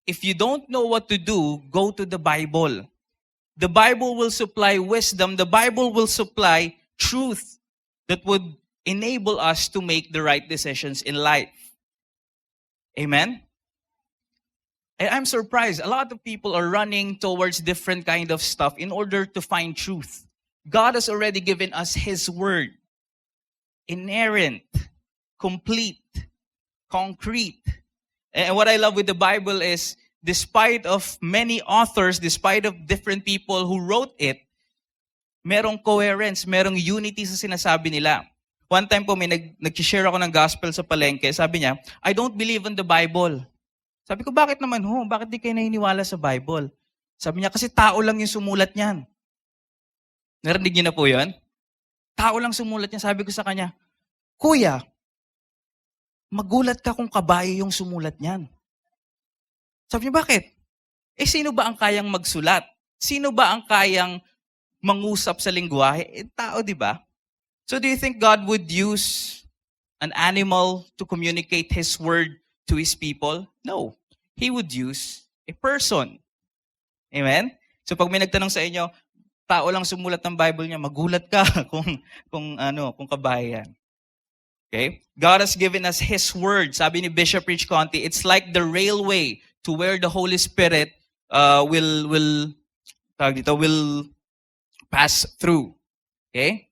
if you don't know what to do, go to the Bible. The Bible will supply wisdom. The Bible will supply truth that would enable us to make the right decisions in life. Amen? And I'm surprised. A lot of people are running towards different kind of stuff in order to find truth. God has already given us His Word. Inerrant, complete, concrete. And what I love with the Bible is, despite of many authors, despite of different people who wrote it, merong coherence, merong unity sa sinasabi nila. One time po, may nag-share ako ng gospel sa palengke. Sabi niya, I don't believe in the Bible. Sabi ko, bakit naman ho? Bakit di kayo naniniwala sa Bible? Sabi niya, kasi tao lang yung sumulat niyan. Narinig niyo na po yun? Tao lang sumulat niyan. Sabi ko sa kanya, Kuya, magulat ka kung kabayo yung sumulat niyan. Sabi niya, bakit? Sino ba ang kayang magsulat? Sino ba ang kayang mangusap sa lingwahe? Tao, di ba? So do you think God would use an animal to communicate His word to His people? No. He would use a person. Amen? So pag may nagtanong sa inyo, tao lang sumulat ng Bible niya, magulat ka kung kabayan. Okay? God has given us His word. Sabi ni Bishop Rich Conti, it's like the railway to where the Holy Spirit will pass through. Okay?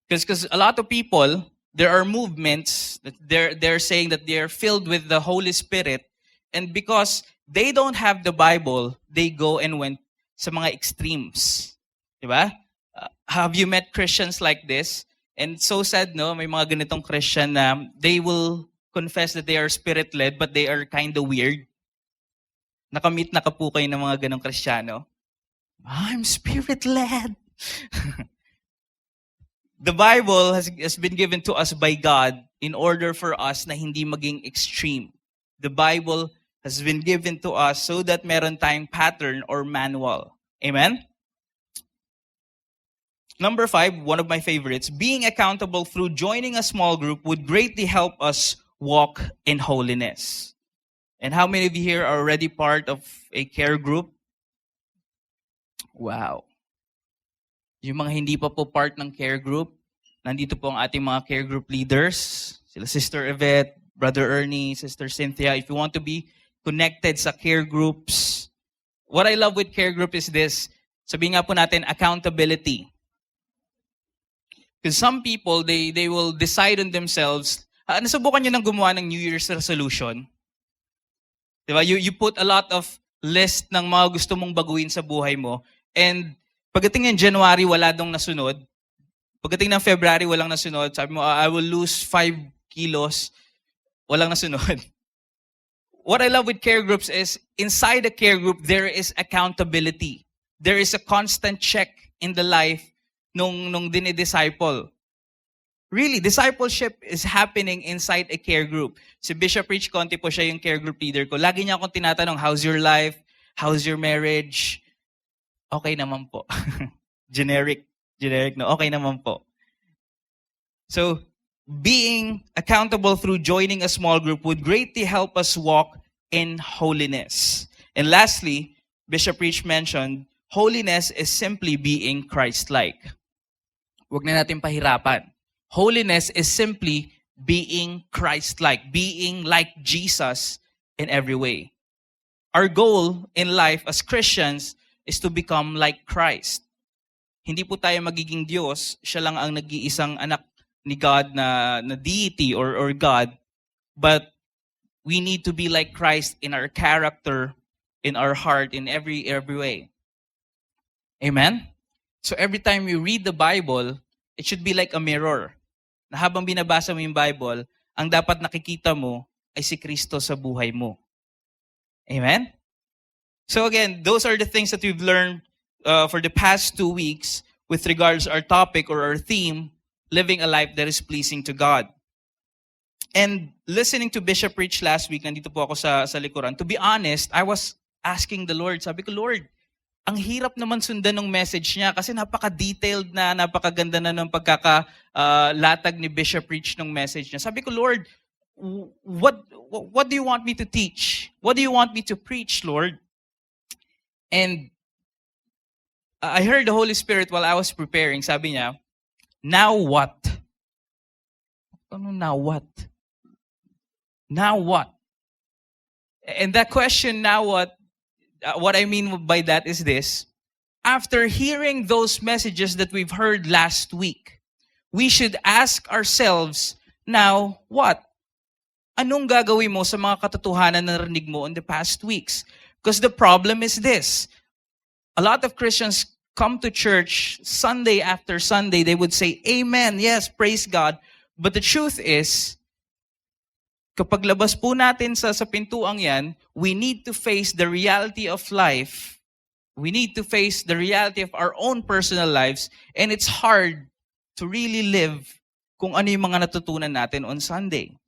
Because a lot of people, there are movements that they're saying that they're filled with the Holy Spirit, and because they don't have the Bible, they go and went sa mga extremes. Diba? Have you met Christians like this? And so sad, no? May mga ganitong Christian na they will confess that they are spirit-led, but they are kind of weird. Nakamit na ka po kayo ng mga ganong Kristiyano? I'm spirit-led. The Bible has been given to us by God in order for us na hindi maging extreme. The Bible has been given to us so that meron tayong pattern or manual. Amen? Number 5, one of my favorites, being accountable through joining a small group would greatly help us walk in holiness. And how many of you here are already part of a care group? Wow. Yung mga hindi pa po part ng care group, nandito po ang ating mga care group leaders, sila Sister Yvette, Brother Ernie, Sister Cynthia. If you want to be connected sa care groups, what I love with care group is this, sabihin nga po natin, accountability. Because some people, they will decide on themselves. Nasubukan nyo nang gumawa ng New Year's resolution? Diba? You put a lot of list ng mga gusto mong baguhin sa buhay mo, and pagdating ng January, wala dong nasunod. Pagdating ng February, walang nasunod. Sabi mo, I will lose 5 kilos. Walang nasunod. What I love with care groups is, inside a care group, there is accountability. There is a constant check in the life nung dinidisciple. Really, discipleship is happening inside a care group. Si Bishop Rich Conti po, siya yung care group leader ko. Lagi niya akong tinatanong, how's your life? How's your marriage? Okay naman po. Generic, no? Okay naman po. So, being accountable through joining a small group would greatly help us walk in holiness. And lastly, Bishop Rich mentioned, holiness is simply being Christ-like. Huwag na natin pahirapan. Holiness is simply being Christ-like, being like Jesus in every way. Our goal in life as Christians is to become like Christ. Hindi po tayo magiging Diyos, siya lang ang nag-iisang anak ni God na deity or God, but we need to be like Christ in our character, in our heart, in every way. Amen? So every time you read the Bible, it should be like a mirror. Na habang binabasa mo yung Bible, ang dapat nakikita mo ay si Kristo sa buhay mo. Amen? So again, those are the things that we've learned for the past 2 weeks with regards to our topic or our theme, living a life that is pleasing to God. And listening to Bishop Rich last week, nandito po ako sa likuran, to be honest, I was asking the Lord, sabi ko, Lord, ang hirap naman sundan ng message niya kasi napaka-detailed na, napakaganda na ng pagkakalatag ni Bishop Rich ng message niya. Sabi ko, Lord, what do you want me to teach? What do you want me to preach, Lord? And I heard the Holy Spirit while I was preparing. Sabi niya, now what? Ano now what? Now what? And that question, now what I mean by that is this. After hearing those messages that we've heard last week, we should ask ourselves, now what? Anong gagawin mo sa mga katotohanan na narinig mo in the past weeks? Because the problem is this. A lot of Christians come to church Sunday after Sunday. They would say, Amen, yes, praise God. But the truth is, kapag labas po natin sa pintuang yan, we need to face the reality of life. We need to face the reality of our own personal lives. And it's hard to really live kung ano yung mga natutunan natin on Sunday.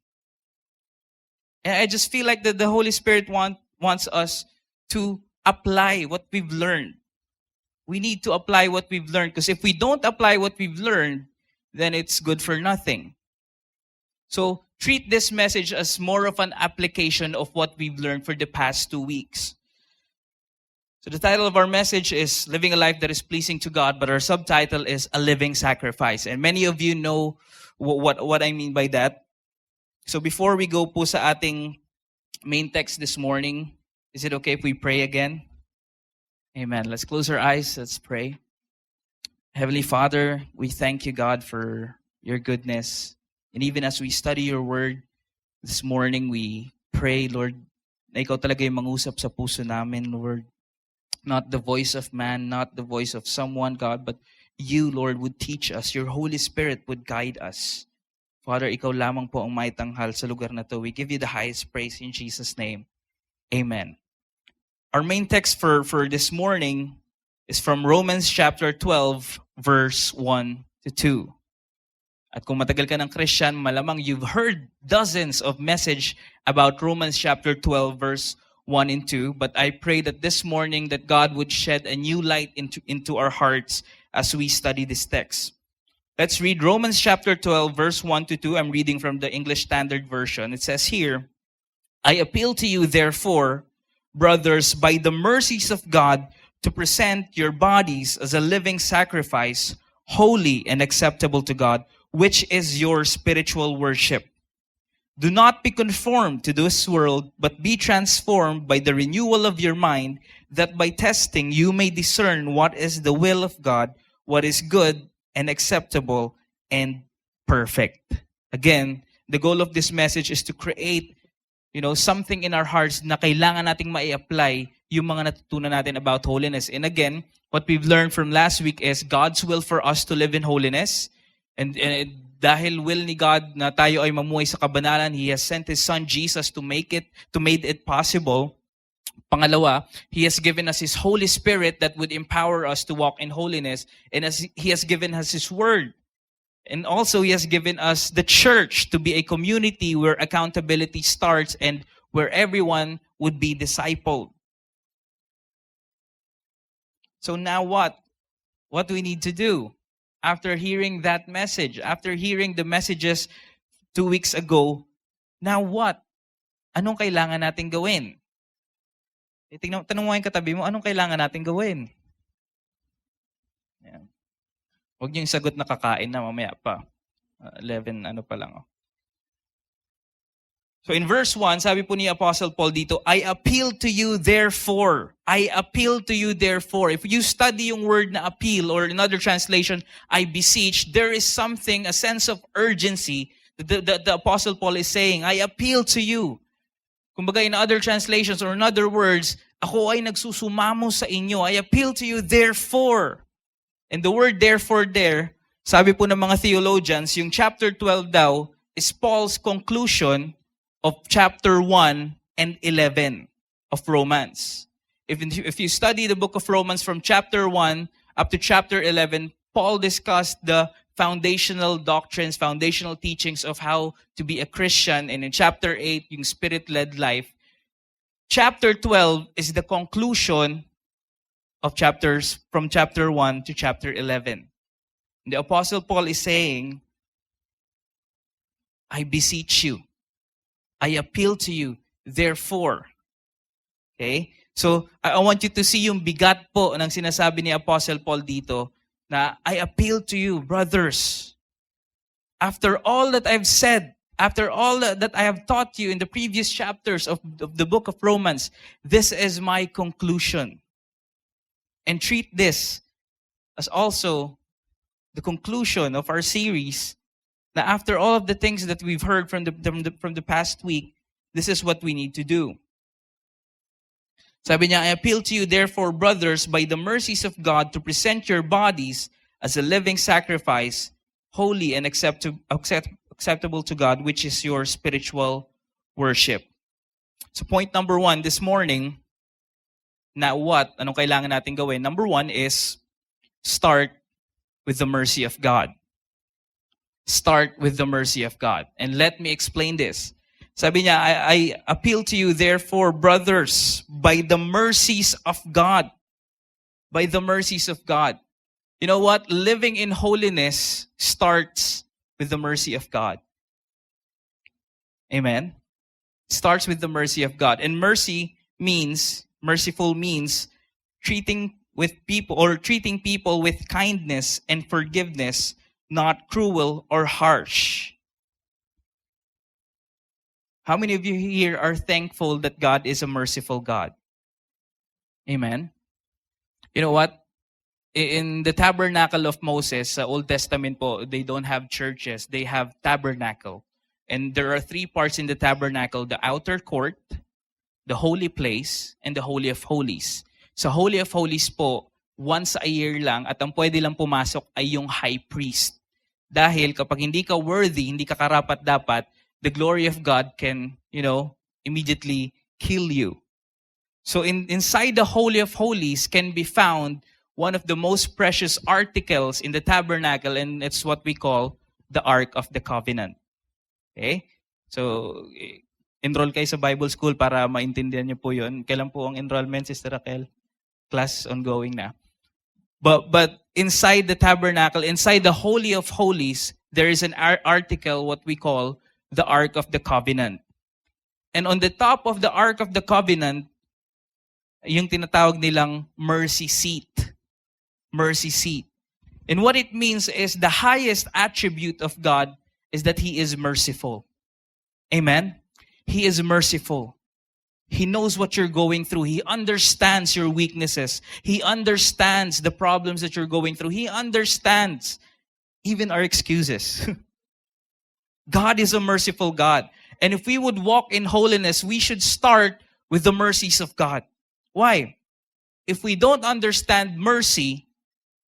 And I just feel like that the Holy Spirit wants us to apply what we've learned. We need to apply what we've learned. Because if we don't apply what we've learned, then it's good for nothing. So treat this message as more of an application of what we've learned for the past 2 weeks. So the title of our message is Living a Life That is Pleasing to God, but our subtitle is A Living Sacrifice. And many of you know what I mean by that. So before we go po sa ating main text this morning, is it okay if we pray again? Amen. Let's close our eyes. Let's pray. Heavenly Father, we thank you, God, for your goodness. And even as we study your word this morning, we pray, Lord, na ikaw talaga yung mangusap sa puso namin, Lord. Not the voice of man, not the voice of someone, God, but you, Lord, would teach us. Your Holy Spirit would guide us. Father, ikaw lamang po ang maitanghal sa lugar na to. We give you the highest praise in Jesus' name. Amen. Our main text for this morning is from Romans chapter 12, verse 1 to 2. At kung matagal ka ng Christian, malamang you've heard dozens of message about Romans chapter 12, verse 1 and 2. But I pray that this morning that God would shed a new light into our hearts as we study this text. Let's read Romans chapter 12, verse 1 to 2. I'm reading from the English Standard Version. It says here, I appeal to you, therefore, brothers, by the mercies of God, to present your bodies as a living sacrifice, holy and acceptable to God, which is your spiritual worship. Do not be conformed to this world, but be transformed by the renewal of your mind, that by testing you may discern what is the will of God, what is good and acceptable and perfect. Again, the goal of this message is to create, something in our hearts na kailangan nating mai-apply yung mga natutunan natin about holiness. And again, what we've learned from last week is God's will for us to live in holiness. And dahil will ni God na tayo ay mamuhay sa kabanalan, He has sent His Son Jesus to make it possible. Pangalawa, He has given us His Holy Spirit that would empower us to walk in holiness. And as He has given us His Word. And also, He has given us the church to be a community where accountability starts and where everyone would be discipled. So now what? What do we need to do? After hearing that message, after hearing the messages 2 weeks ago, now what? Anong kailangan natin gawin? Tanong mo yung katabi mo, anong kailangan natin gawin? Yan. Huwag niyo yung sagot na kakain na mamaya pa. 11, pa lang. So in verse 1, sabi po ni Apostle Paul dito, I appeal to you therefore. I appeal to you therefore. If you study yung word na appeal, or another translation, I beseech, there is something, a sense of urgency that the Apostle Paul is saying, I appeal to you. Kumbaga in other translations or in other words, ako ay nagsusumamo sa inyo. I appeal to you therefore. And the word therefore there, sabi po ng mga theologians, yung chapter 12 daw is Paul's conclusion of chapter 1 and 11 of Romans. If you study the book of Romans from chapter 1 up to chapter 11, Paul discussed the foundational doctrines, foundational teachings of how to be a Christian. And in chapter 8, yung spirit-led life. Chapter 12 is the conclusion of chapters from chapter 1 to chapter 11. The Apostle Paul is saying, I beseech you. I appeal to you, therefore. Okay? So, I want you to see yung bigat po ng sinasabi ni Apostle Paul dito na I appeal to you, brothers. After all that I've said, after all that I have taught you in the previous chapters of the book of Romans, this is my conclusion. And treat this as also the conclusion of our series. Now, after all of the things that we've heard from the past week, this is what we need to do. Sabi niya, I appeal to you, therefore, brothers, by the mercies of God, to present your bodies as a living sacrifice, holy and acceptable to God, which is your spiritual worship. So point number 1 this morning, anong kailangan natin gawin? Number 1 is start with the mercy of God. Start with the mercy of God. And let me explain this. Sabi niya, I appeal to you, therefore, brothers, by the mercies of God. By the mercies of God. You know what? Living in holiness starts with the mercy of God. Amen? Starts with the mercy of God. And merciful means treating people with kindness and forgiveness, not cruel or harsh. How many of you here are thankful that God is a merciful God? Amen? You know what? In the tabernacle of Moses, sa Old Testament po, they don't have churches. They have tabernacle. And there are 3 parts in the tabernacle: the outer court, the holy place, and the Holy of Holies. Sa Holy of Holies po, once a year lang, at ang pwede lang pumasok ay yung high priest. Dahil kapag hindi ka worthy, hindi ka karapat-dapat, the glory of God can, immediately kill you. So inside the Holy of Holies can be found one of the most precious articles in the tabernacle, and it's what we call the Ark of the Covenant. Okay? So, enroll kayo sa Bible school para maintindihan niyo po yun. Kailan po ang enrollment, Sister Raquel? Class ongoing na. But inside the tabernacle, inside the Holy of Holies, there is an article, what we call the Ark of the Covenant. And on the top of the Ark of the Covenant, yung tinatawag nilang mercy seat. Mercy seat. And what it means is the highest attribute of God is that He is merciful. Amen? He is merciful. He knows what you're going through. He understands your weaknesses. He understands the problems that you're going through. He understands even our excuses. God is a merciful God. And if we would walk in holiness, we should start with the mercies of God. Why? If we don't understand mercy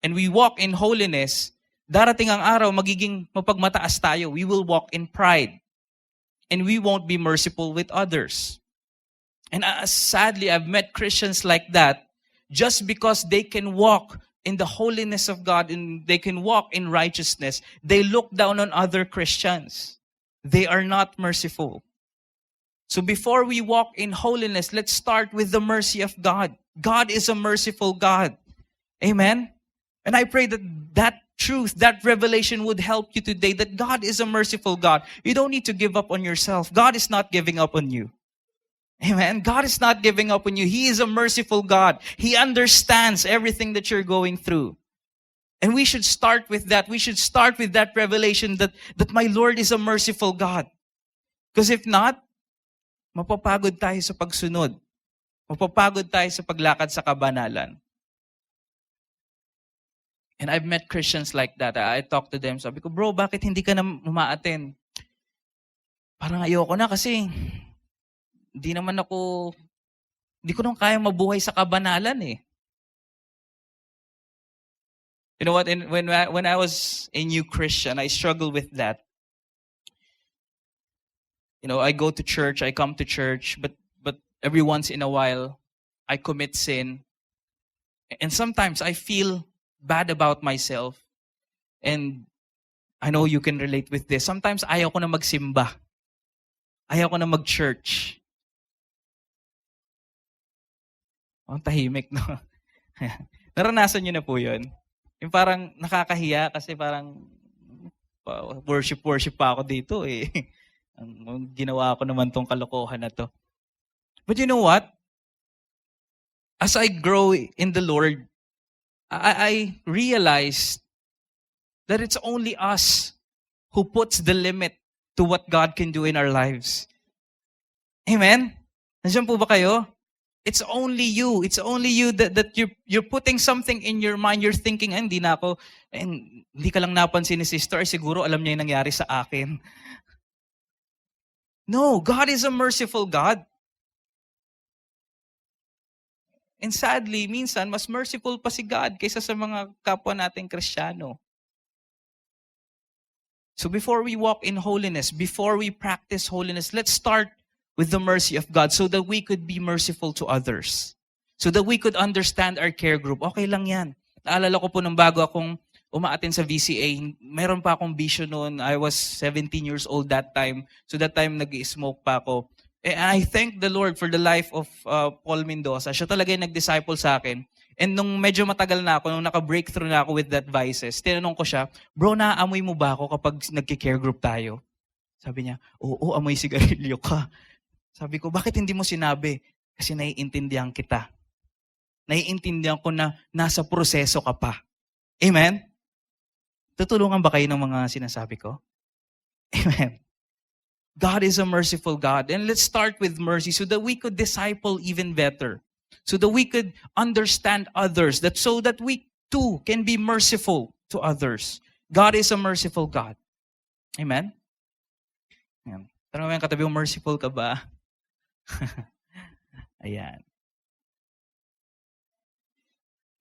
and we walk in holiness, darating ang araw, magiging mapagmataas tayo. We will walk in pride. And we won't be merciful with others. And sadly, I've met Christians like that just because they can walk in the holiness of God and they can walk in righteousness. They look down on other Christians. They are not merciful. So before we walk in holiness, let's start with the mercy of God. God is a merciful God. Amen? And I pray that truth, that revelation would help you today, that God is a merciful God. You don't need to give up on yourself. God is not giving up on you. Amen? God is not giving up on you. He is a merciful God. He understands everything that you're going through. And we should start with that. We should start with that revelation that my Lord is a merciful God. Because if not, mapapagod tayo sa pagsunod. Mapapagod tayo sa paglakad sa kabanalan. And I've met Christians like that. I talk to them. Sabi ko, bro, bakit hindi ka na umaattend? Parang ayoko na kasi hindi ko nang kaya mabuhay sa kabanalan eh. You know what? When I was a new Christian, I struggled with that. You know, I go to church, I come to church, but every once in a while, I commit sin. And sometimes I feel bad about myself. And I know you can relate with this. Sometimes ayaw ko na magsimba. Ayaw ko na mag-church. Ang tahimik, no? Naranasan niyo na po yun. Yung parang nakakahiya kasi parang worship pa ako dito eh. Ginawa ko naman tong kalokohan na to. But you know what? As I grow in the Lord, I realized that it's only us who puts the limit to what God can do in our lives. Amen? Nandiyan po ba kayo? It's only you. It's only you that you're putting something in your mind. You're thinking, hindi na ako, hindi ka lang napansin ni sister, siguro alam niya yung nangyari sa akin. No, God is a merciful God. And sadly, minsan, mas merciful pa si God kaysa sa mga kapwa nating Kristiyano. So before we walk in holiness, before we practice holiness, let's start with the mercy of God so that we could be merciful to others. So that we could understand our care group. Okay lang yan. Naalala ko po nung bago akong umaattend sa VCA, mayroon pa akong vision noon. I was 17 years old that time. So that time nag-smoke pa ako. And I thank the Lord for the life of Paul Mendoza. Siya talaga yung nag-disciple sa akin. And nung medyo matagal na ako, nung naka-breakthrough na ako with that vices, tinanong ko siya, bro, naaamoy mo ba ako kapag nagki-care group tayo? Sabi niya, oo, amoy sigarilyo ka. Sabi ko, bakit hindi mo sinabi? Kasi naiintindihan kita. Naiintindihan ko na nasa proseso ka pa. Amen? Tutulungan ba kayo ng mga sinasabi ko? Amen. God is a merciful God. And let's start with mercy so that we could disciple even better. So that we could understand others. So that we too can be merciful to others. God is a merciful God. Amen? Ayan. Tanong mo yung katabi mo, merciful ka ba? Ayan.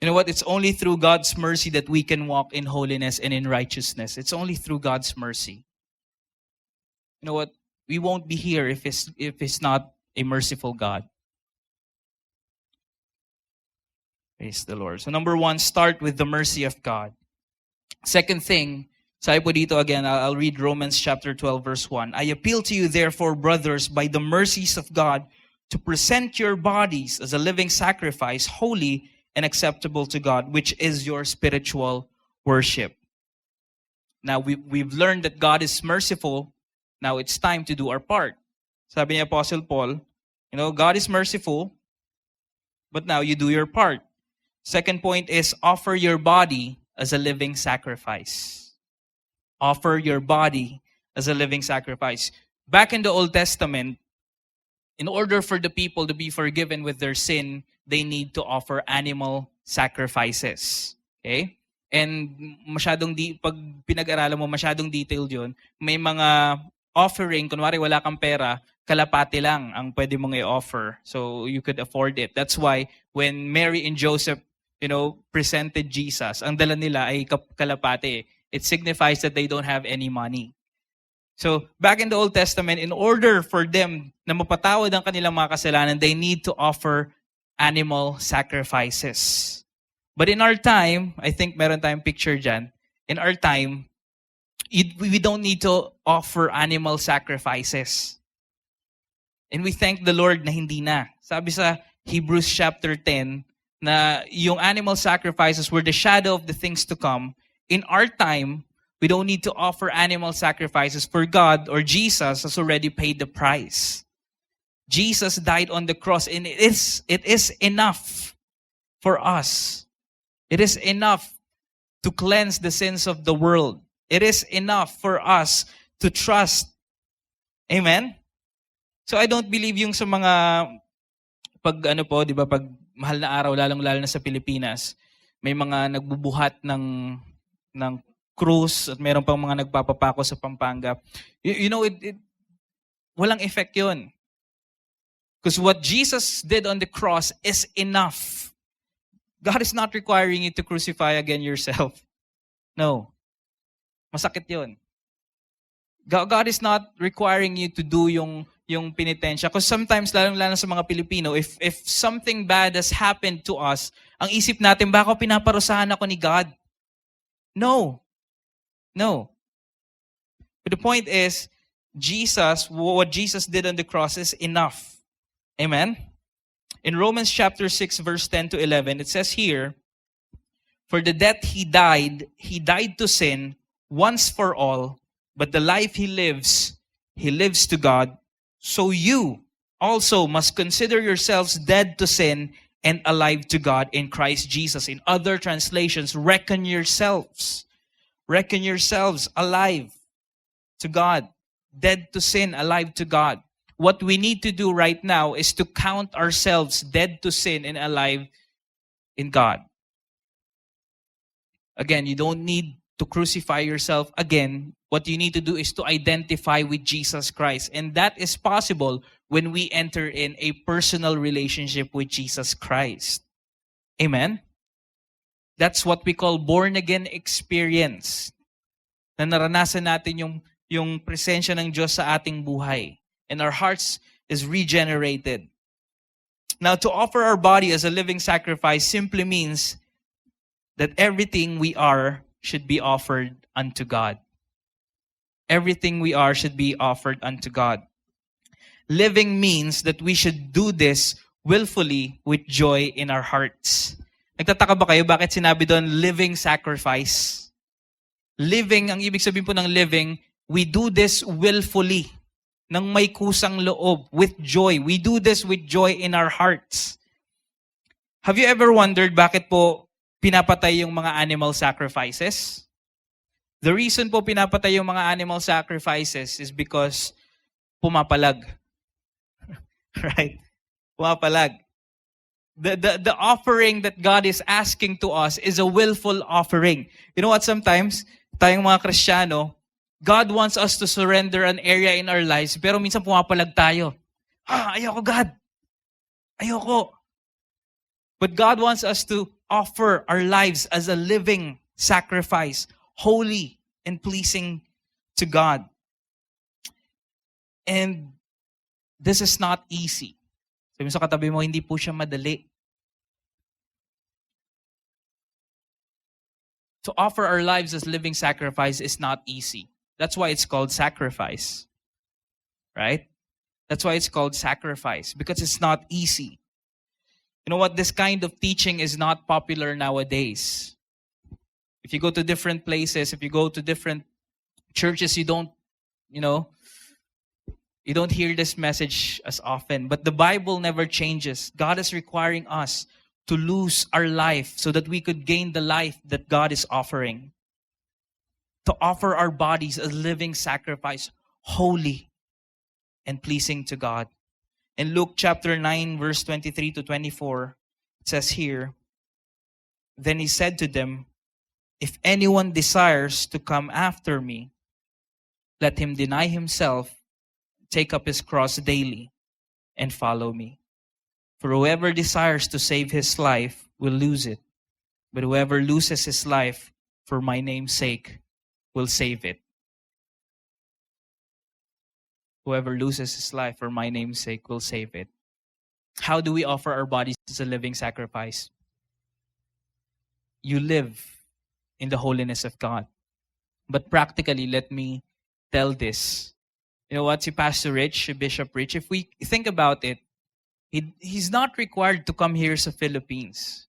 You know what? It's only through God's mercy that we can walk in holiness and in righteousness. It's only through God's mercy. You know what? We won't be here if it's not a merciful God. Praise the Lord. So number 1, start with the mercy of God. Second thing, sabi po dito again, I'll read Romans chapter 12 verse 1. I appeal to you therefore, brothers, by the mercies of God, to present your bodies as a living sacrifice, holy and acceptable to God, which is your spiritual worship. Now, we've learned that God is merciful. Now, it's time to do our part. Sabi ni Apostle Paul, God is merciful, but now you do your part. Second point is, offer your body as a living sacrifice. Offer your body as a living sacrifice. Back in the Old Testament, in order for the people to be forgiven with their sin, they need to offer animal sacrifices. Okay? And pag pinag-aralan mo, masyadong detailed yun. May mga offering, kunwari wala kang pera, kalapati lang ang pwede mong i-offer. So you could afford it. That's why when Mary and Joseph, presented Jesus, ang dala nila ay kalapati. It signifies that they don't have any money. So, back in the Old Testament, in order for them na mapatawad ang kanilang mga kasalanan, they need to offer animal sacrifices. But in our time, I think meron tayong picture dyan, in our time, we don't need to offer animal sacrifices. And we thank the Lord na hindi na. Sabi sa Hebrews chapter 10, na yung animal sacrifices were the shadow of the things to come. In our time, we don't need to offer animal sacrifices, for God or Jesus has already paid the price. Jesus died on the cross, and it is enough for us. It is enough to cleanse the sins of the world. It is enough for us to trust. Amen? So I don't believe yung sa mga pag mahal na araw, lalong-lalo na sa Pilipinas, may mga nagbubuhat ng krus at mayroon pang mga nagpapapako sa Pampanga. Walang effect yun. Because what Jesus did on the cross is enough. God is not requiring you to crucify again yourself. No. Masakit yun. God is not requiring you to do yung penitensya. Because sometimes, lalo sa mga Pilipino, if something bad has happened to us, ang isip natin, baka pinaparusahan ako ni God. No. But the point is, what Jesus did on the cross is enough. Amen? In Romans chapter 6, verse 10 to 11, it says here, for the death he died to sin once for all, but the life he lives he lives to God. So you also must consider yourselves dead to sin and alive to God in Christ Jesus. In other translations, reckon yourselves alive to God, dead to sin, alive to God. What we need to do right now is to count ourselves dead to sin and alive in God. Again, you don't need to crucify yourself again. What you need to do is to identify with Jesus Christ. And that is possible when we enter in a personal relationship with Jesus Christ. Amen? That's what we call born-again experience. Na naranasan natin yung presensya ng Diyos sa ating buhay. And our hearts is regenerated. Now, to offer our body as a living sacrifice simply means that everything we are should be offered unto God. Everything we are should be offered unto God. Living means that we should do this willfully with joy in our hearts. Nagtataka ba kayo bakit sinabi doon living sacrifice? Living, ang ibig sabihin po ng living, we do this willfully, ng may kusang loob, with joy. We do this with joy in our hearts. Have you ever wondered bakit po pinapatay yung mga animal sacrifices? The reason po pinapatay yung mga animal sacrifices is because pumapalag. Right? Pumapalag. The offering that God is asking to us is a willful offering. You know what, sometimes, tayong mga Kristiyano, God wants us to surrender an area in our lives, pero minsan pumapalag tayo. Ayoko God. Ayoko. But God wants us to offer our lives as a living sacrifice, holy and pleasing to God. And this is not easy. Sabi mo sa katabi mo, hindi po siya madali. To offer our lives as living sacrifice is not easy. That's why it's called sacrifice. Right? That's why it's called sacrifice, because it's not easy. You know what? This kind of teaching is not popular nowadays. If you go to different places, if you go to different churches, you don't hear this message as often. But the Bible never changes. God is requiring us to lose our life so that we could gain the life that God is offering. To offer our bodies as living sacrifice, holy and pleasing to God. In Luke chapter 9, verse 23 to 24, it says here, Then he said to them, If anyone desires to come after me, let him deny himself, take up his cross daily, and follow me. For whoever desires to save his life will lose it, but whoever loses his life for my name's sake will save it. Whoever loses his life for my name's sake will save it. How do we offer our bodies as a living sacrifice? You live in the holiness of God. But practically, let me tell this. You know what, si Pastor Rich, Bishop Rich, if we think about it, he's not required to come here sa Philippines.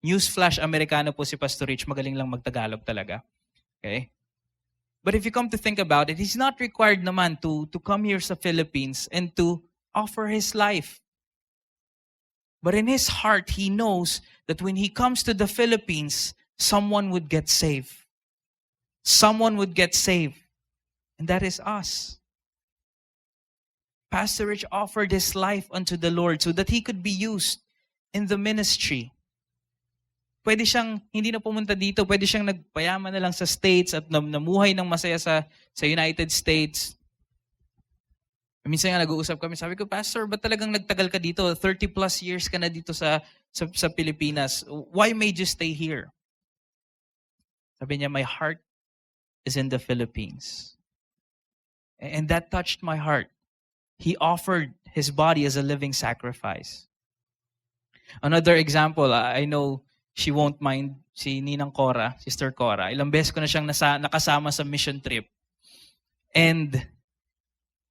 Newsflash, Amerikano po si Pastor Rich, magaling lang magtagalog talaga. Okay? But if you come to think about it, he's not required naman to come here sa Philippines and to offer his life. But in his heart, he knows that when he comes to the Philippines, someone would get saved. Someone would get saved. And that is us. Pastor Rich offered his life unto the Lord so that he could be used in the ministry. Pwede siyang hindi na pumunta dito, pwede siyang nagpayaman na lang sa States at namuhay ng masaya sa United States. Minsan nga nag-uusap kami, sabi ko, Pastor, ba't talagang nagtagal ka dito? 30 plus years ka na dito sa Pilipinas. Why made you stay here? Sabi niya, my heart is in the Philippines. And that touched my heart. He offered his body as a living sacrifice. Another example, I know she won't mind, si Ninang Cora, Sister Cora. Ilang beses ko na siyang nakasama sa mission trip. And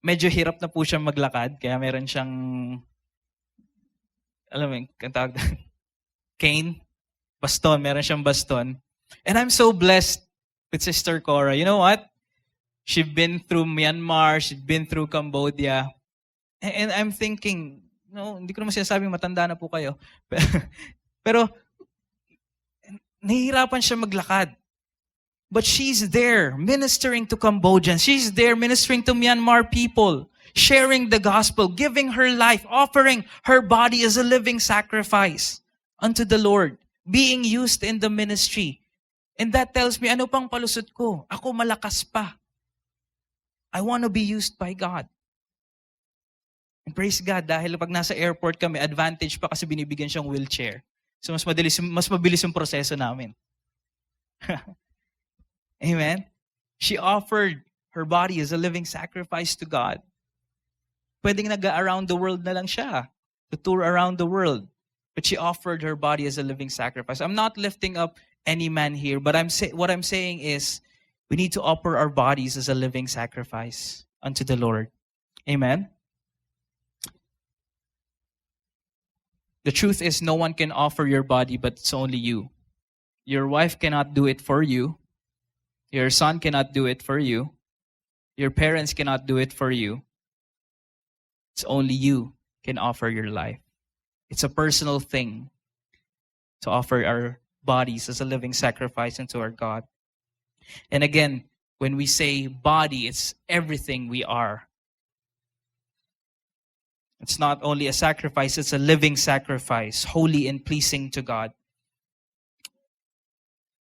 medyo hirap na po siyang maglakad, kaya meron siyang, alam mo yung tawag, cane, baston, meron siyang baston. And I'm so blessed with Sister Cora. You know what? She'd been through Myanmar, she'd been through Cambodia. And I'm thinking, no, hindi ko naman sinasabing matanda na po kayo. Pero, nahihirapan siya maglakad. But she's there ministering to Cambodians. She's there ministering to Myanmar people, sharing the gospel, giving her life, offering her body as a living sacrifice unto the Lord, being used in the ministry. And that tells me, ano pang palusot ko? Ako malakas pa. I want to be used by God. And praise God, dahil pag nasa airport kami, advantage pa kasi binibigyan siyang wheelchair. So mas mabilis yung proseso namin. Amen? She offered her body as a living sacrifice to God. Pwedeng nag-around the world na lang siya, to tour around the world. But she offered her body as a living sacrifice. I'm not lifting up any man here, but what I'm saying is, we need to offer our bodies as a living sacrifice unto the Lord. Amen? The truth is, no one can offer your body, but it's only you. Your wife cannot do it for you. Your son cannot do it for you. Your parents cannot do it for you. It's only you can offer your life. It's a personal thing to offer our bodies as a living sacrifice unto our God. And again, when we say body, it's everything we are. It's not only a sacrifice, it's a living sacrifice, holy and pleasing to God.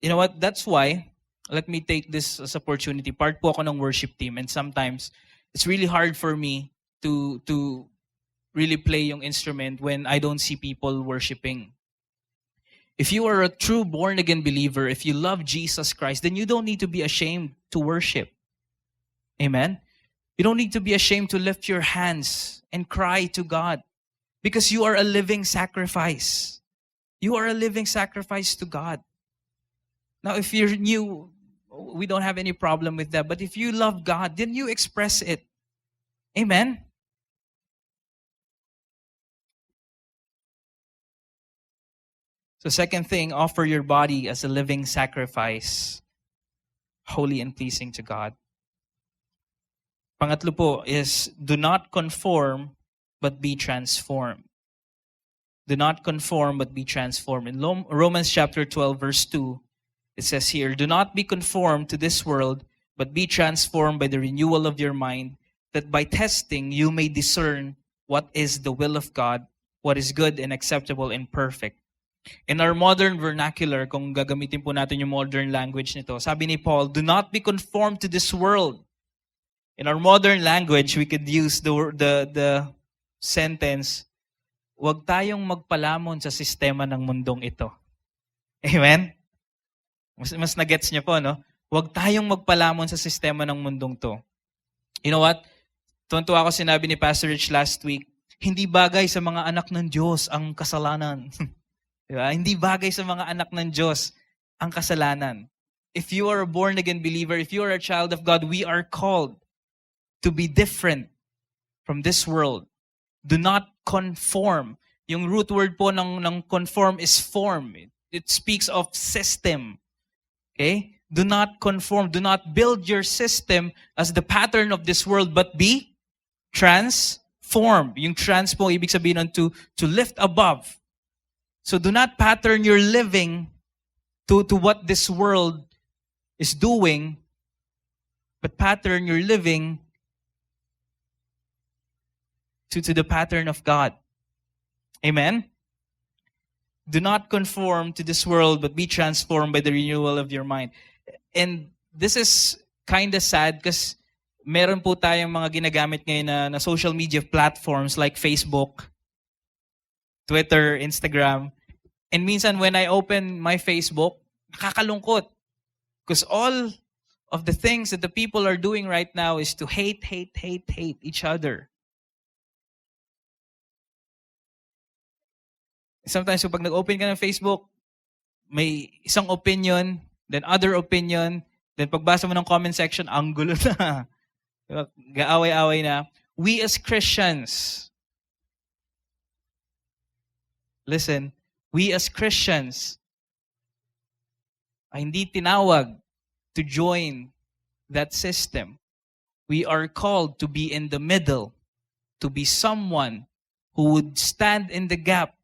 You know what? That's why, let me take this as opportunity. Part po ako ng worship team, and sometimes it's really hard for me to really play yung instrument when I don't see people worshiping. If you are a true born-again believer, if you love Jesus Christ, then you don't need to be ashamed to worship. Amen? You don't need to be ashamed to lift your hands and cry to God because you are a living sacrifice. You are a living sacrifice to God. Now, if you're new, we don't have any problem with that. But if you love God, then you express it. Amen? So second thing, offer your body as a living sacrifice, holy and pleasing to God. Pangatlo po is, do not conform, but be transformed. Do not conform, but be transformed. In Romans chapter 12, verse 2, it says here, do not be conformed to this world, but be transformed by the renewal of your mind, that by testing you may discern what is the will of God, what is good and acceptable and perfect. In our modern vernacular, kung gagamitin po natin yung modern language nito, sabi ni Paul, do not be conformed to this world. In our modern language, we could use the sentence, huwag tayong magpalamon sa sistema ng mundong ito. Amen? Mas na-gets niyo po, no? Huwag tayong magpalamon sa sistema ng mundong to. You know what? Tuntua ako sinabi ni Pastor Rich last week, hindi bagay sa mga anak ng Diyos ang kasalanan. Diba? Hindi bagay sa mga anak ng Diyos ang kasalanan. If you are a born-again believer, if you are a child of God, we are called to be different from this world. Do not conform. Yung root word po ng conform is form. It speaks of system. Okay? Do not conform. Do not build your system as the pattern of this world, but be transformed. Yung trans po, ibig sabihin nun to lift above. So do not pattern your living to what this world is doing, but pattern your living to the pattern of God. Amen? Do not conform to this world, but be transformed by the renewal of your mind. And this is kind of sad because meron po tayong mga ginagamit ngayon na social media platforms like Facebook, Twitter, Instagram. And minsan when I open my Facebook, nakakalungkot. Because all of the things that the people are doing right now is to hate each other. Sometimes pag nag-open ka ng Facebook, may isang opinion, then other opinion, then pagbasa mo ng comment section, ang gulo na. Gaaway-away na. We as Christians, listen, we as Christians ay hindi tinawag to join that system. We are called to be in the middle, to be someone who would stand in the gap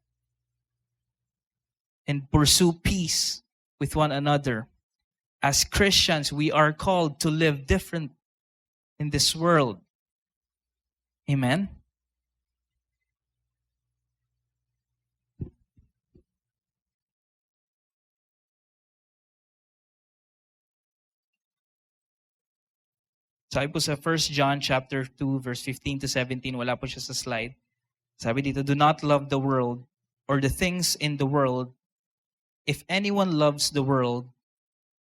and pursue peace with one another. As Christians, we are called to live different in this world. Amen? Sabi po sa 1 John chapter 2 verse 15 to 17, wala po siya sa slide. Sabi dito, do not love the world or the things in the world. If anyone loves the world,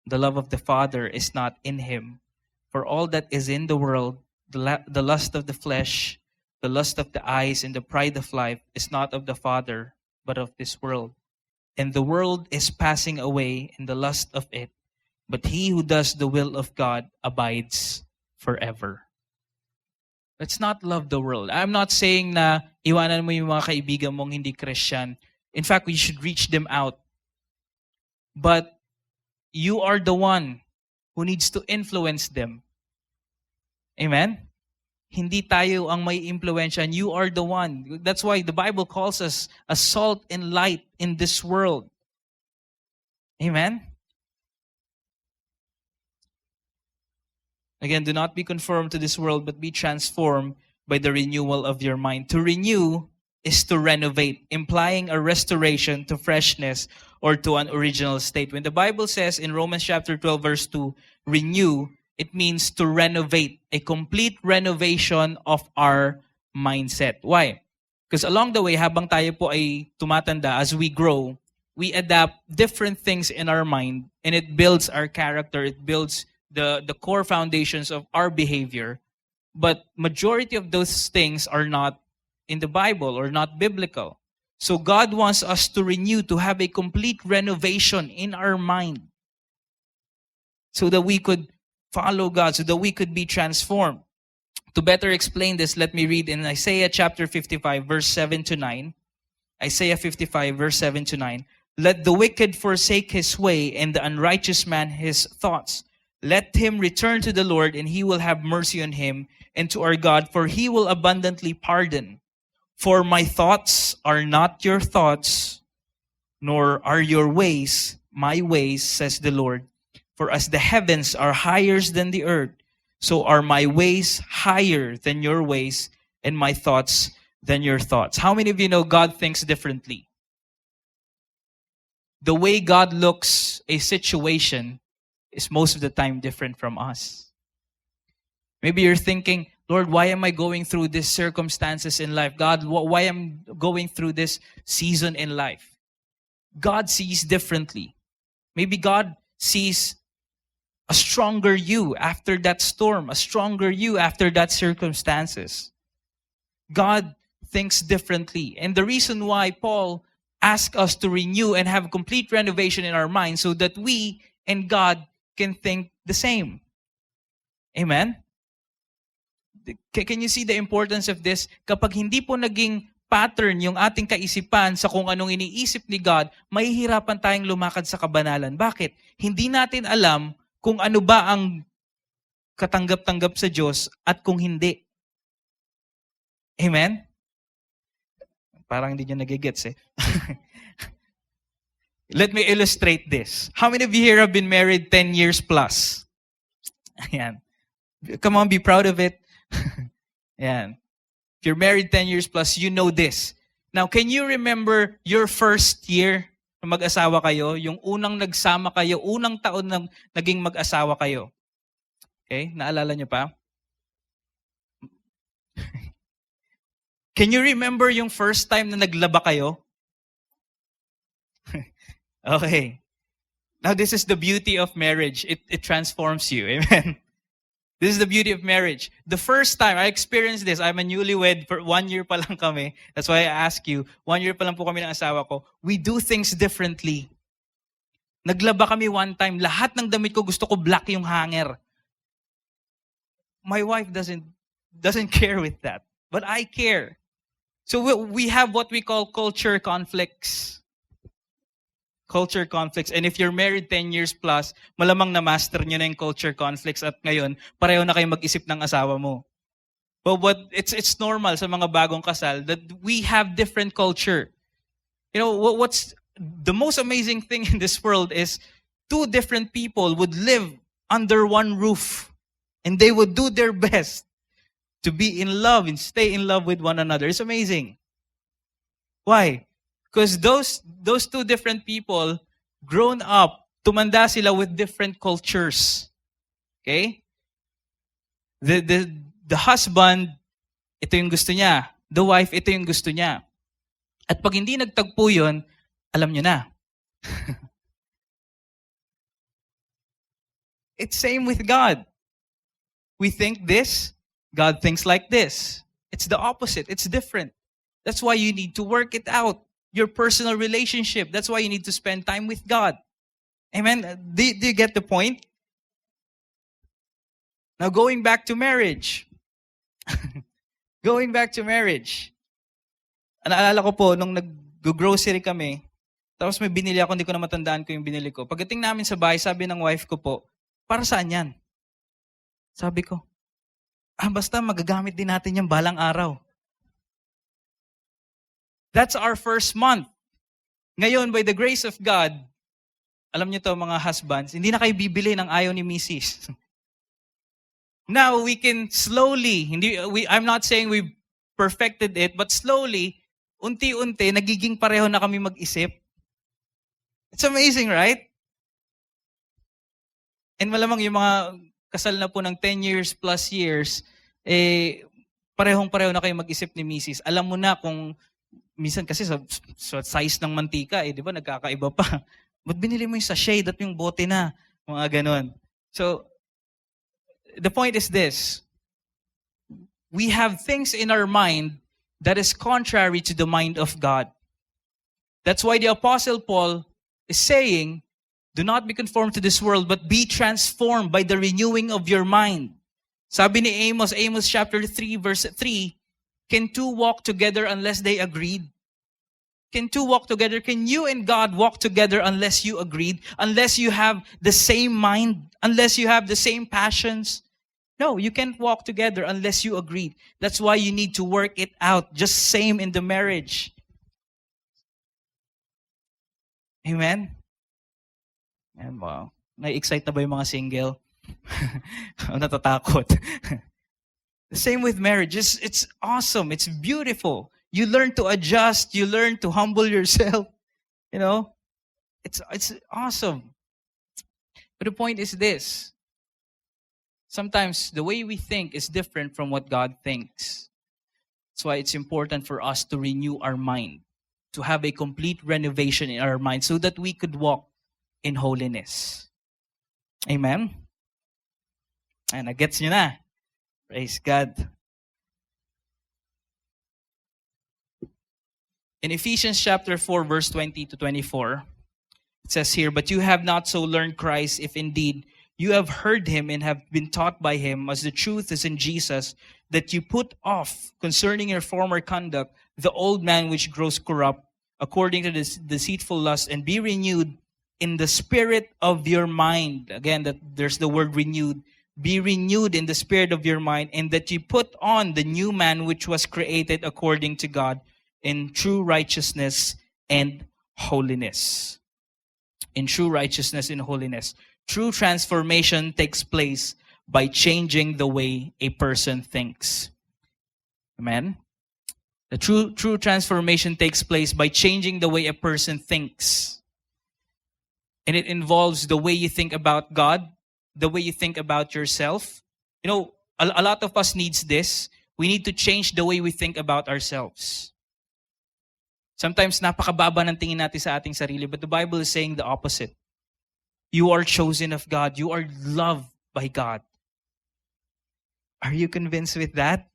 the love of the Father is not in him. For all that is in the world, the lust of the flesh, the lust of the eyes, and the pride of life is not of the Father, but of this world. And the world is passing away in the lust of it, but he who does the will of God abides forever. Let's not love the world. I'm not saying na iwanan mo yung mga kaibigan mong hindi Christian. In fact, we should reach them out. But you are the one who needs to influence them. Amen? Hindi tayo ang may impluwensya. You are the one. That's why the Bible calls us a salt and light in this world. Amen? Again, do not be conformed to this world, but be transformed by the renewal of your mind. To renew is to renovate, implying a restoration to freshness or to an original state. When the Bible says in Romans chapter 12, verse 2, renew, it means to renovate, a complete renovation of our mindset. Why? Because along the way, habang tayo po ay tumatanda, as we grow, we adapt different things in our mind, and it builds our character, it builds the core foundations of our behavior. But majority of those things are not in the Bible or not biblical. So God wants us to renew, to have a complete renovation in our mind so that we could follow God, so that we could be transformed. To better explain this, let me read in Isaiah chapter 55, verse 7 to 9. Isaiah 55, verse 7 to 9. Let the wicked forsake his way, and the unrighteous man his thoughts. Let him return to the Lord, and he will have mercy on him, and to our God, for he will abundantly pardon. For my thoughts are not your thoughts, nor are your ways my ways, says the Lord. For as the heavens are higher than the earth, so are my ways higher than your ways, and my thoughts than your thoughts. How many of you know God thinks differently? The way God looks a situation is most of the time different from us. Maybe you're thinking, Lord, why am I going through these circumstances in life? God, why am I going through this season in life? God sees differently. Maybe God sees a stronger you after that storm, a stronger you after that circumstances. God thinks differently. And the reason why Paul asked us to renew and have complete renovation in our minds so that we and God can think the same. Amen? Can you see the importance of this? Kapag hindi po naging pattern yung ating kaisipan sa kung anong iniisip ni God, mahihirapan tayong lumakad sa kabanalan. Bakit? Hindi natin alam kung ano ba ang katanggap-tanggap sa Diyos at kung hindi. Amen? Parang hindi nyo nagigets eh. Let me illustrate this. How many of you here have been married 10 years plus? Ayan. Come on, be proud of it. Ayan. If you're married 10 years plus, you know this. Now, can you remember your first year na mag-asawa kayo? Yung unang nagsama kayo, unang taon na naging mag-asawa kayo. Okay? Naalala nyo pa? Can you remember yung first time na naglaba kayo? Okay. Now, this is the beauty of marriage. It transforms you. Amen. This is the beauty of marriage. The first time I experienced this, I'm a newlywed, for 1 year pa lang kami. That's why I ask you, 1 year pa lang po kami ng asawa ko. We do things differently. Naglaba kami one time. Lahat ng damit ko gusto ko black yung hanger. My wife doesn't care with that. But I care. So we have what we call culture conflicts. Culture conflicts. And if you're married 10 years plus, malamang na-master nyo na yung culture conflicts at ngayon, pareho na kayo mag-isip ng asawa mo. But it's normal sa mga bagong kasal that we have different culture. You know, what's the most amazing thing in this world is two different people would live under one roof and they would do their best to be in love and stay in love with one another. It's amazing. Why? Because those two different people, grown up, tumanda sila with different cultures. Okay? The husband, ito yung gusto niya. The wife, ito yung gusto niya. At pag hindi nagtagpo yun, alam nyo na. It's same with God. We think this, God thinks like this. It's the opposite. It's different. That's why you need to work it out. Your personal relationship. That's why you need to spend time with God. Amen? Do you get the point? Now going back to marriage. Going back to marriage. Naalala ko po, nung nag-grocery kami, tapos may binili ako, hindi ko na matandaan ko yung binili ko. Pagdating namin sa bahay, sabi ng wife ko po, para saan yan? Sabi ko, basta magagamit din natin yung balang araw. That's our first month. Ngayon, by the grace of God, alam niyo to mga husbands, hindi na kayo bibili ng ayaw ni Mrs. Now, we can slowly, I'm not saying we've perfected it, but slowly, unti-unti, nagiging pareho na kami mag-isip. It's amazing, right? And malamang yung mga kasal na po ng 10 years plus years, parehong-pareho na kayo mag-isip ni Mrs. Alam mo na kung, minsan kasi sa size ng mantika, di ba, nagkakaiba pa. Ba't binili mo yung sachet at yung bote na? Mga ganon. So, the point is this. We have things in our mind that is contrary to the mind of God. That's why the Apostle Paul is saying, do not be conformed to this world, but be transformed by the renewing of your mind. Sabi ni Amos chapter 3, verse 3, can two walk together unless they agreed? Can two walk together? Can you and God walk together unless you agreed? Unless you have the same mind? Unless you have the same passions? No, you can't walk together unless you agreed. That's why you need to work it out. Just same in the marriage. Amen? And wow. Na-excite na ba yung mga single? Natatakot. The same with marriage. It's awesome. It's beautiful. You learn to adjust. You learn to humble yourself. You know? It's awesome. But the point is this. Sometimes the way we think is different from what God thinks. That's why it's important for us to renew our mind, to have a complete renovation in our mind so that we could walk in holiness. Amen? And nagets nyo na. Praise God. In Ephesians chapter 4, verse 20 to 24, it says here, but you have not so learned Christ, if indeed you have heard him and have been taught by him, as the truth is in Jesus, that you put off concerning your former conduct the old man which grows corrupt according to this deceitful lust, and be renewed in the spirit of your mind. Again, that there's the word renewed. Be renewed in the spirit of your mind, and that you put on the new man which was created according to God in true righteousness and holiness. In true righteousness and holiness. True transformation takes place by changing the way a person thinks. Amen? The true transformation takes place by changing the way a person thinks. And it involves the way you think about God, the way you think about yourself. You know, a lot of us needs this. We need to change the way we think about ourselves. Sometimes napakababa ng tingin natin sa ating sarili, but the Bible is saying the opposite. You are chosen of God. You are loved by God. Are you convinced with that?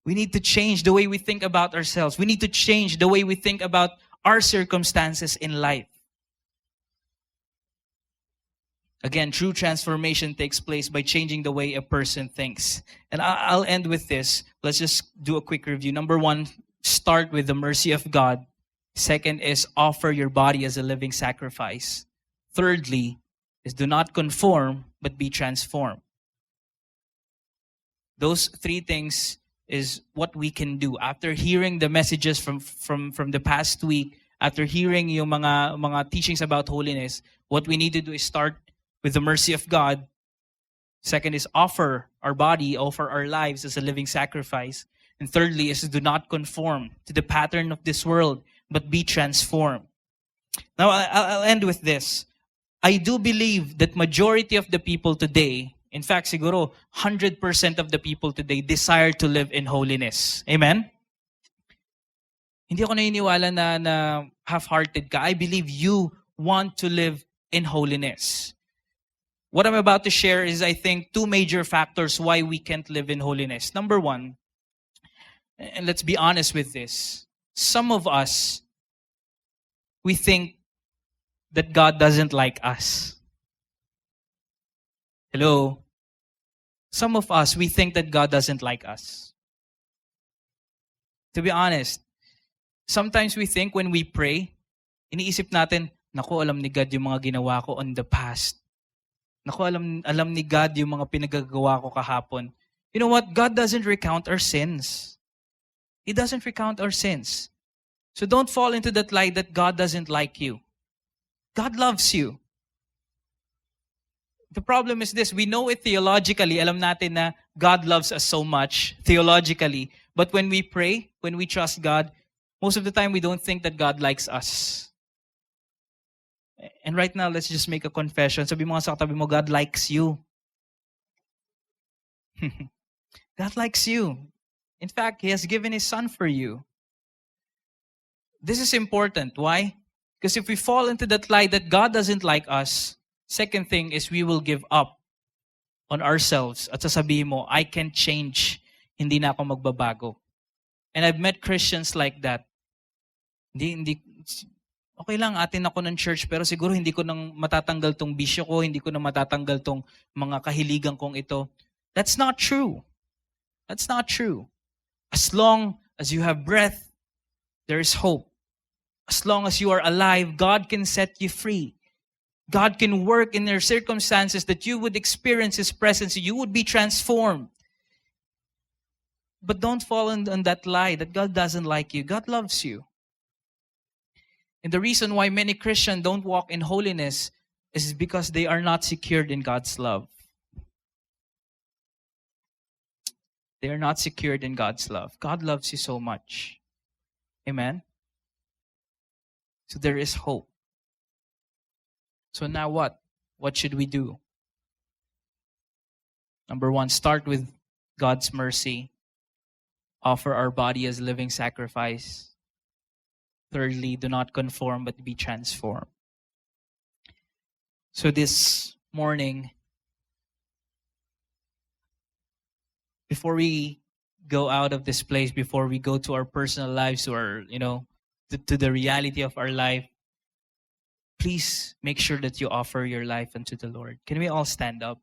We need to change the way we think about ourselves. We need to change the way we think about our circumstances in life. Again, true transformation takes place by changing the way a person thinks. And I'll end with this. Let's just do a quick review. Number one, start with the mercy of God. Second is offer your body as a living sacrifice. Thirdly is do not conform, but be transformed. Those three things is what we can do after hearing the messages from the past week, after hearing yung mga teachings about holiness. What we need to do is start with the mercy of God. Second is offer our body, offer our lives as a living sacrifice. And thirdly is do not conform to the pattern of this world, but be transformed. Now, I'll end with this. I do believe that majority of the people today, in fact, siguro 100% of the people today desire to live in holiness. Amen? Hindi ako naniniwala na half-hearted ka. I believe you want to live in holiness. What I'm about to share is, I think, two major factors why we can't live in holiness. Number one, and let's be honest with this, some of us, we think that God doesn't like us. Hello? Some of us, we think that God doesn't like us. To be honest, sometimes we think when we pray, iniisip natin, naku, alam ni God yung mga ginawa ko on the past. Naku, alam ni God yung mga pinagagawa ko kahapon. You know what? God doesn't recount our sins. He doesn't recount our sins. So don't fall into that lie that God doesn't like you. God loves you. The problem is this, we know it theologically, alam natin na God loves us so much theologically, but when we pray, when we trust God, most of the time we don't think that God likes us. And right now, let's just make a confession. Sabi mo nga sa katabi mo, God likes you. God likes you. In fact, He has given His Son for you. This is important. Why? Because if we fall into that lie that God doesn't like us, second thing is we will give up on ourselves at sasabihin mo, I can change. Hindi na ako magbabago. And I've met Christians like that. Okay lang, atin ako ng church, pero siguro hindi ko nang matatanggal tong bisyo ko, hindi ko nang matatanggal tong mga kahiligan kong ito. That's not true. That's not true. As long as you have breath, there is hope. As long as you are alive, God can set you free. God can work in your circumstances that you would experience His presence. You would be transformed. But don't fall on that lie that God doesn't like you. God loves you. And the reason why many Christians don't walk in holiness is because they are not secured in God's love. They are not secured in God's love. God loves you so much. Amen? So there is hope. So now what? What should we do? Number one, start with God's mercy. Offer our body as a living sacrifice. Thirdly, do not conform but be transformed. So this morning, before we go out of this place, before we go to our personal lives or, to the reality of our life, please make sure that you offer your life unto the Lord. Can we all stand up?